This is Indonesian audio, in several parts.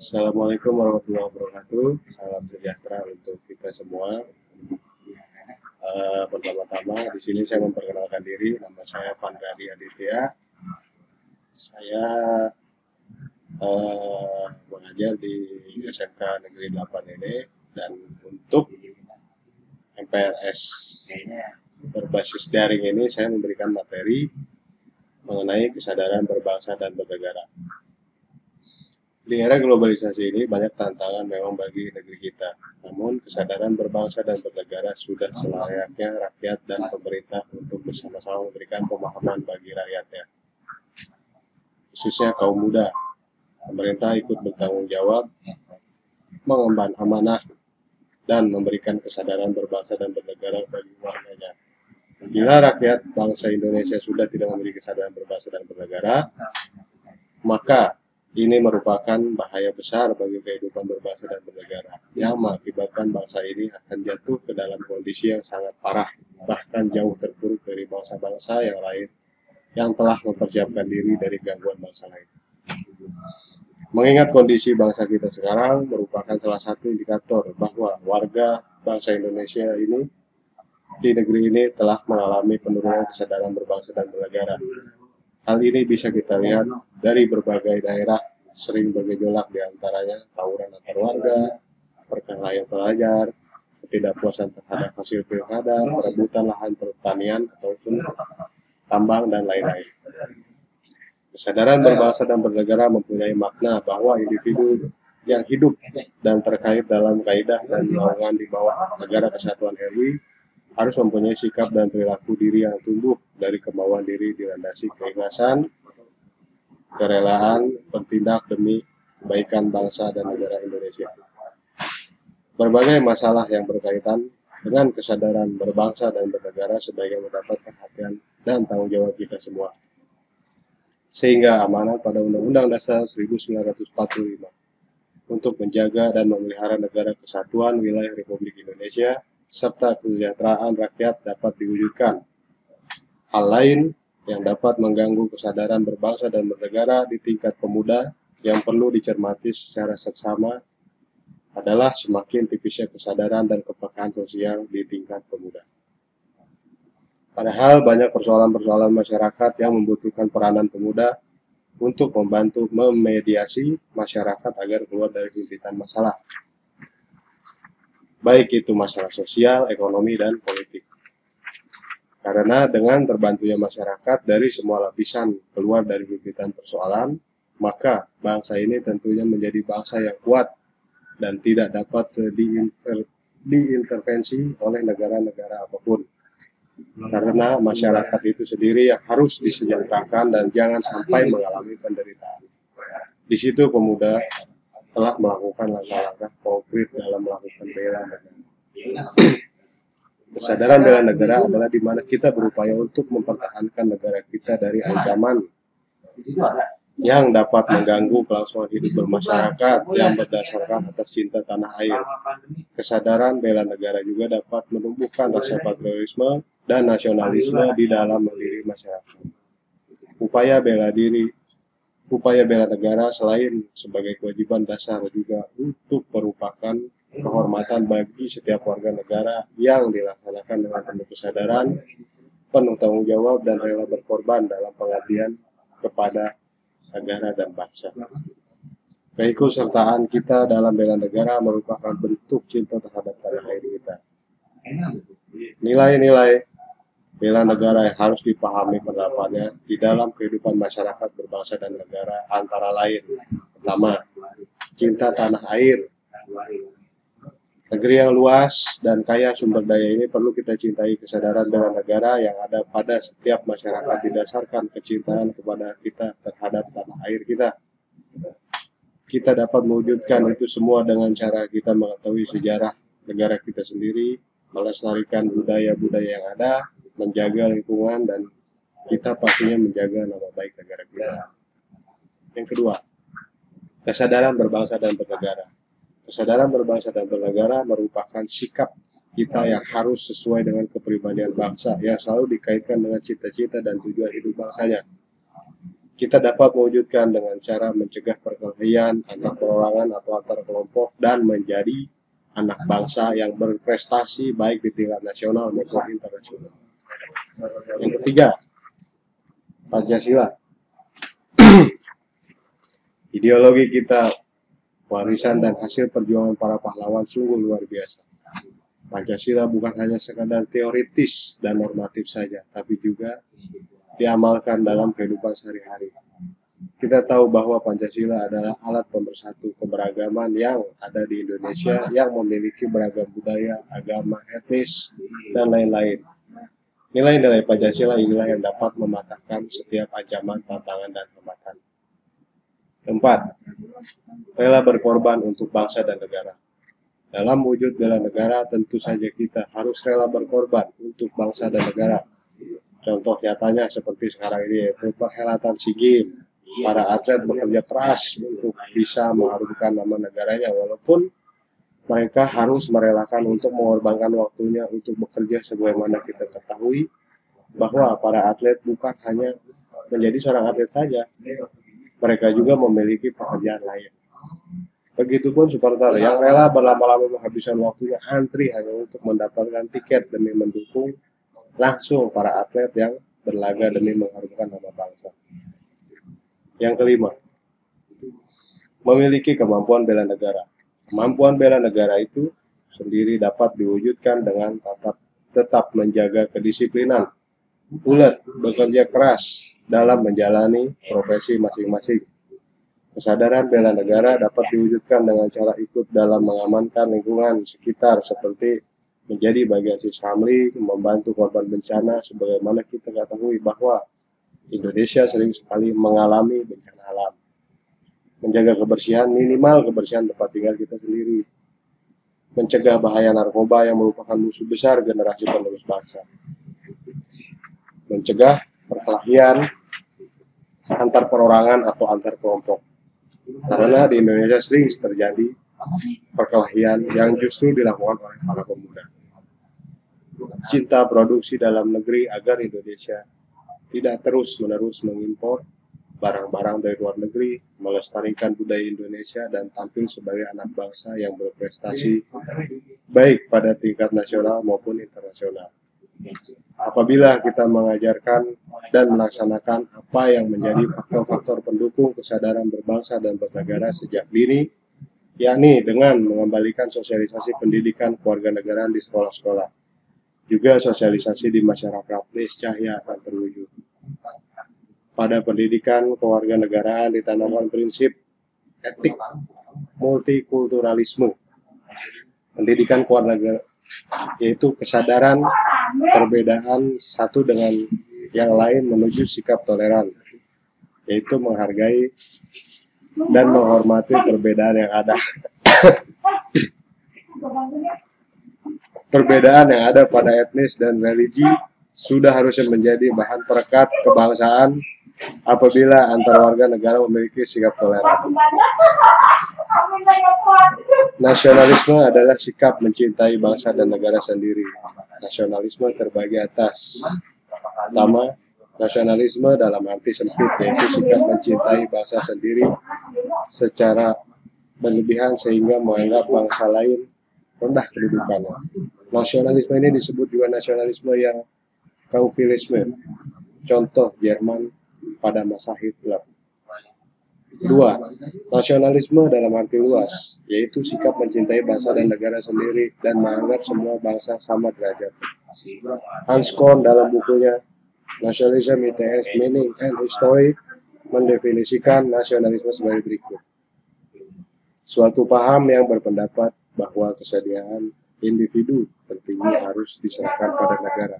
Assalamualaikum warahmatullahi wabarakatuh. Salam sejahtera untuk kita semua. Pertama-tama di sini saya memperkenalkan diri. Nama saya Pandadi Aditya. Saya mengajar di SMK Negeri 8 ini, dan untuk MPLS berbasis daring ini saya memberikan materi mengenai kesadaran berbangsa dan bernegara. Di era globalisasi ini banyak tantangan memang bagi negeri kita. Namun kesadaran berbangsa dan bernegara sudah selayaknya rakyat dan pemerintah untuk bersama-sama memberikan pemahaman bagi rakyatnya, khususnya kaum muda. Pemerintah ikut bertanggung jawab, mengemban amanah, dan memberikan kesadaran berbangsa dan bernegara bagi warganya. Bila rakyat bangsa Indonesia sudah tidak memiliki kesadaran berbangsa dan bernegara, maka ini merupakan bahaya besar bagi kehidupan berbangsa dan bernegara, yang mengakibatkan bangsa ini akan jatuh ke dalam kondisi yang sangat parah, bahkan jauh terpuruk dari bangsa-bangsa yang lain yang telah mempersiapkan diri dari gangguan bangsa lain. Mengingat kondisi bangsa kita sekarang merupakan salah satu indikator bahwa warga bangsa Indonesia ini di negeri ini telah mengalami penurunan kesadaran berbangsa dan bernegara. Hal ini bisa kita lihat dari berbagai daerah sering bergejolak, diantaranya tawuran antar warga, perkelahian pelajar, ketidakpuasan terhadap hasil pilkada, perebutan lahan pertanian ataupun tambang, dan lain-lain. Kesadaran berbangsa dan bernegara mempunyai makna bahwa individu yang hidup dan terkait dalam kaidah dan naungan di bawah Negara Kesatuan RI harus mempunyai sikap dan perilaku diri yang tumbuh dari kemauan diri dilandasi keikhlasan, kerelaan, bertindak demi kebaikan bangsa dan negara Indonesia. Berbagai masalah yang berkaitan dengan kesadaran berbangsa dan bernegara sebaiknya mendapat perhatian dan tanggung jawab kita semua. Sehingga amanat pada Undang-Undang Dasar 1945 untuk menjaga dan memelihara negara kesatuan wilayah Republik Indonesia serta kesejahteraan rakyat dapat diwujudkan. Hal lain yang dapat mengganggu kesadaran berbangsa dan bernegara di tingkat pemuda yang perlu dicermati secara seksama adalah semakin tipisnya kesadaran dan kepekaan sosial di tingkat pemuda. Padahal banyak persoalan-persoalan masyarakat yang membutuhkan peranan pemuda untuk membantu memediasi masyarakat agar keluar dari himpitan masalah, baik itu masalah sosial, ekonomi, dan politik. Karena dengan terbantunya masyarakat dari semua lapisan keluar dari himpitan persoalan, maka bangsa ini tentunya menjadi bangsa yang kuat dan tidak dapat diintervensi oleh negara-negara apapun. Karena masyarakat itu sendiri yang harus disejahterakan dan jangan sampai mengalami penderitaan. Di situ pemuda telah melakukan langkah-langkah konkret dalam melakukan bela negara. Kesadaran bela negara adalah di mana kita berupaya untuk mempertahankan negara kita dari ancaman yang dapat mengganggu kelangsungan hidup bermasyarakat yang berdasarkan atas cinta tanah air. Kesadaran bela negara juga dapat menumbuhkan rasa patriotisme dan nasionalisme di dalam diri masyarakat. Upaya bela negara selain sebagai kewajiban dasar juga untuk merupakan kehormatan bagi setiap warga negara yang dilaksanakan dengan penuh kesadaran, penuh tanggung jawab, dan rela berkorban dalam pengabdian kepada negara dan bangsa. Keikutsertaan kita dalam bela negara merupakan bentuk cinta terhadap tanah air kita. Nilai-nilai bela negara yang harus dipahami penerapannya di dalam kehidupan masyarakat berbangsa dan negara antara lain: pertama, cinta tanah air. Negeri yang luas dan kaya sumber daya ini perlu kita cintai. Kesadaran bela negara yang ada pada setiap masyarakat didasarkan kecintaan kepada kita terhadap tanah air kita. Kita dapat mewujudkan itu semua dengan cara kita mengetahui sejarah negara kita sendiri, melestarikan budaya-budaya yang ada, menjaga lingkungan, dan kita pastinya menjaga nama baik negara kita. Yang kedua, kesadaran berbangsa dan bernegara. Kesadaran berbangsa dan bernegara merupakan sikap kita yang harus sesuai dengan kepribadian bangsa yang selalu dikaitkan dengan cita-cita dan tujuan hidup bangsanya. kita dapat mewujudkan dengan cara mencegah perkelahian antar perorangan atau antar kelompok dan menjadi anak bangsa yang berprestasi baik di tingkat nasional maupun internasional. Yang ketiga, Pancasila. Ideologi kita, warisan dan hasil perjuangan para pahlawan sungguh luar biasa. Pancasila bukan hanya sekadar teoritis dan normatif saja, tapi juga diamalkan dalam kehidupan sehari-hari. Kita tahu bahwa Pancasila adalah alat pemersatu keberagaman yang ada di Indonesia yang memiliki beragam budaya, agama, etnis, dan lain-lain. Nilai-nilai Pancasila inilah yang dapat mematahkan setiap ancaman, tantangan, dan hambatan. Keempat, rela berkorban untuk bangsa dan negara. Dalam wujud bela negara, tentu saja kita harus rela berkorban untuk bangsa dan negara. Contoh nyatanya seperti sekarang ini, yaitu perhelatan SEA Games. Para atlet bekerja keras untuk bisa mengharumkan nama negaranya, walaupun mereka harus merelakan untuk mengorbankan waktunya untuk bekerja, sebagaimana kita ketahui bahwa para atlet bukan hanya menjadi seorang atlet saja, mereka juga memiliki pekerjaan lain. Begitupun supporter yang rela berlama-lama menghabiskan waktunya antri hanya untuk mendapatkan tiket demi mendukung langsung para atlet yang berlaga demi mengharumkan nama bangsa. Yang kelima, memiliki kemampuan bela negara. Kemampuan bela negara itu sendiri dapat diwujudkan dengan tetap menjaga kedisiplinan, ulet, bekerja keras dalam menjalani profesi masing-masing. Kesadaran bela negara dapat diwujudkan dengan cara ikut dalam mengamankan lingkungan sekitar seperti menjadi bagian Sisamli, membantu korban bencana, sebagaimana kita ketahui bahwa Indonesia sering sekali mengalami bencana alam. Menjaga kebersihan, minimal kebersihan tempat tinggal kita sendiri. Mencegah bahaya narkoba yang merupakan musuh besar generasi penerus bangsa. Mencegah perkelahian antar perorangan atau antar kelompok. Karena di Indonesia sering terjadi perkelahian yang justru dilakukan oleh para pemuda. Cinta produksi dalam negeri agar Indonesia tidak terus-menerus mengimpor barang-barang dari luar negeri, melestarikan budaya Indonesia, dan tampil sebagai anak bangsa yang berprestasi baik pada tingkat nasional maupun internasional. Apabila kita mengajarkan dan melaksanakan apa yang menjadi faktor-faktor pendukung kesadaran berbangsa dan bernegara sejak dini, yakni dengan mengembalikan sosialisasi pendidikan kewarganegaraan di sekolah-sekolah, juga sosialisasi di masyarakat, niscaya akan terwujud. Pada pendidikan kewarganegaraan ditanamkan prinsip etik multikulturalisme. Pendidikan kewarganegaraan yaitu kesadaran perbedaan satu dengan yang lain menuju sikap toleran, yaitu menghargai dan menghormati perbedaan yang ada. Perbedaan yang ada pada etnis dan religi sudah harusnya menjadi bahan perekat kebangsaan apabila antar warga negara memiliki sikap toleran. Nasionalisme adalah sikap mencintai bangsa dan negara sendiri. Nasionalisme terbagi atas: pertama, nasionalisme dalam arti sempit, yaitu sikap mencintai bangsa sendiri secara berlebihan sehingga menganggap bangsa lain rendah kedudukannya. Nasionalisme ini disebut juga nasionalisme yang kaufilisme, contoh Jerman pada masa Hitler. Dua, nasionalisme dalam arti luas, yaitu sikap mencintai bangsa dan negara sendiri dan menganggap semua bangsa sama derajat. Hans Kohn dalam bukunya Nationalism, Its Meaning and History mendefinisikan nasionalisme sebagai berikut. Suatu paham yang berpendapat bahwa kesediaan individu tertinggi harus diserahkan pada negara.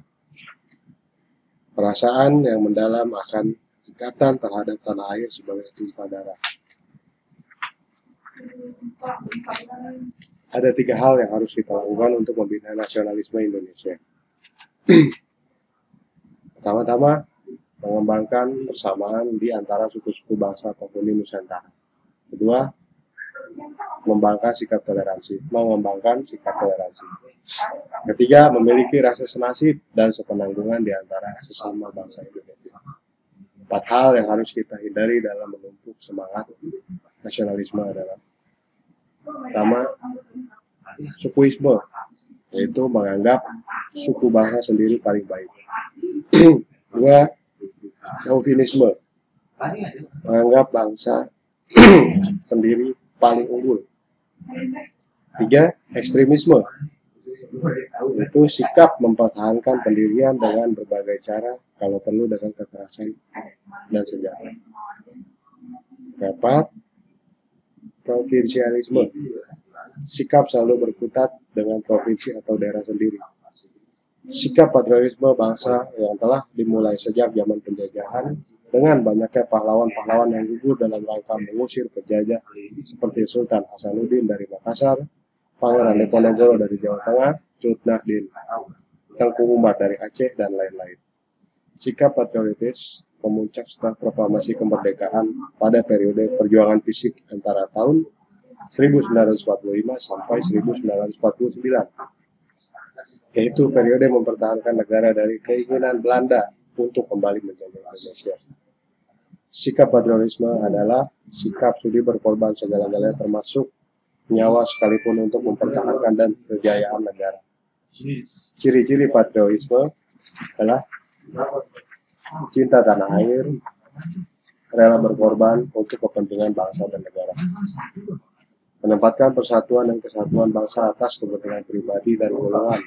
Perasaan yang mendalam akan ikatan terhadap tanah air sebagai tumpah darah. Ada 3 hal yang harus kita lakukan untuk membina nasionalisme Indonesia. Pertama-tama, mengembangkan persamaan di antara suku-suku bangsa penghuni Nusantara. Kedua, mengembangkan sikap toleransi. Ketiga, memiliki rasa senasib dan sepenanggungan di antara sesama bangsa Indonesia. 4 hal yang harus kita hindari dalam menumpuk semangat nasionalisme adalah: pertama, sukuisme, yaitu menganggap suku bangsa sendiri paling baik. 2, chauvinisme, menganggap bangsa sendiri paling unggul. 3, ekstremisme, itu sikap mempertahankan pendirian dengan berbagai cara, kalau perlu dengan kekerasan dan senjata. 4, provinsialisme, sikap selalu berkutat dengan provinsi atau daerah sendiri. Sikap patriotisme bangsa yang telah dimulai sejak zaman penjajahan dengan banyaknya pahlawan-pahlawan yang gugur dalam rangka mengusir penjajah seperti Sultan Hasanuddin dari Makassar, Pangeran Diponegoro dari Jawa Tengah, Cut Nyahdin, Tengku Umar dari Aceh, dan lain-lain. Sikap patriotis memuncak setelah proklamasi kemerdekaan pada periode perjuangan fisik antara tahun 1945 sampai 1949, yaitu periode mempertahankan negara dari keinginan Belanda untuk kembali menjajah Indonesia. Sikap patriotisme adalah sikap sudi berkorban segala-galanya termasuk nyawa sekalipun untuk mempertahankan dan kejayaan negara. Ciri-ciri patriotisme adalah cinta tanah air, rela berkorban untuk kepentingan bangsa dan negara, menempatkan persatuan dan kesatuan bangsa atas kepentingan pribadi dan golongan,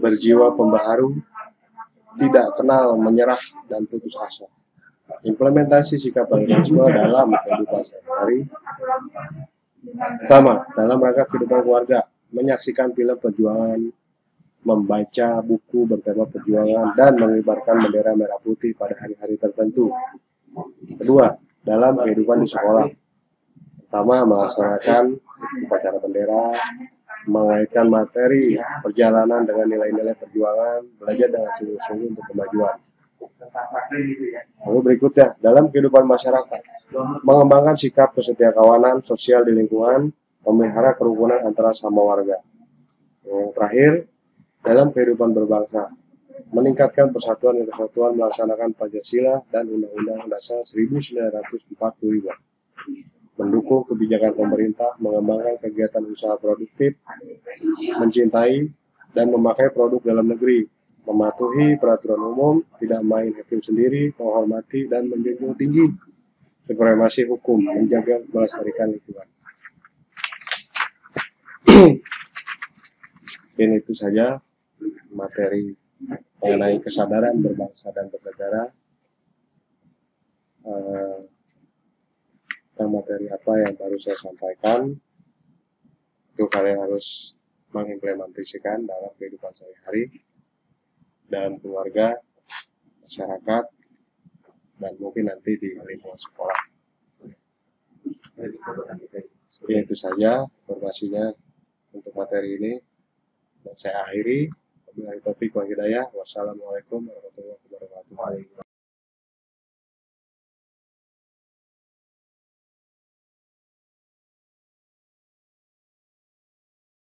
berjiwa pembaharu, tidak kenal menyerah dan putus asa. Implementasi sikap patriotisme dalam kehidupan sehari-hari: pertama, dalam rangka kehidupan keluarga, menyaksikan film perjuangan, membaca buku bertema perjuangan, dan mengibarkan bendera merah putih pada hari-hari tertentu. Kedua, dalam kehidupan di sekolah: pertama, melaksanakan upacara bendera, mengaitkan materi perjalanan dengan nilai-nilai perjuangan, belajar dengan sungguh-sungguh untuk kemajuan. Lalu berikutnya, dalam kehidupan masyarakat, mengembangkan sikap kesetiakawanan sosial di lingkungan, memelihara kerukunan antara sama warga. Yang terakhir, dalam kehidupan berbangsa, meningkatkan persatuan dan kesatuan, melaksanakan Pancasila dan Undang-Undang Dasar 1945, mendukung kebijakan pemerintah, mengembangkan kegiatan usaha produktif, mencintai dan memakai produk dalam negeri, mematuhi peraturan umum, tidak main hakim sendiri, menghormati dan menjunjung tinggi supremasi hukum, menjaga melestarikan lingkungan. Mungkin itu saja materi mengenai kesadaran berbangsa dan bernegara. Tentang materi apa yang baru saya sampaikan, itu kalian harus mengimplementasikan dalam kehidupan sehari-hari dan keluarga, masyarakat, dan mungkin nanti di lingkungan sekolah. Ya, itu saja informasinya untuk materi ini, dan saya akhiri. Wabillahi taufiq wal hidayah. Wassalamualaikum warahmatullahi wabarakatuh.